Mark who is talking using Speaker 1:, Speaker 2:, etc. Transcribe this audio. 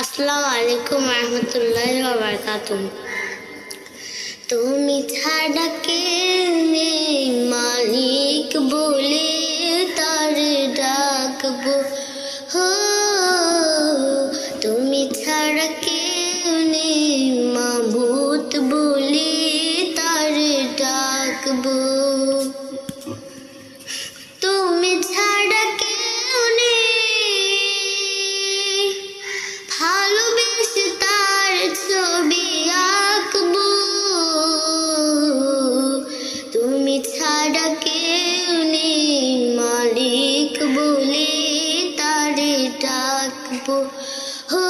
Speaker 1: আসসালামু আলাইকুম রহমতুল্লাহি ওয়া বারাকাতুহু। তুমি ছাড়া কে নেই মালিক বলে তার ডাকবো, হো তুমি ছাড়া কে নেই মাবুদ বলে তার ডাকবো। তুমি ছাড়া কেউ নেই ভালোবেসে তার ছবি আঁকবো। তুমি ছাড়া কেউ নেই মালিক বলে তারে ডাকবো, হো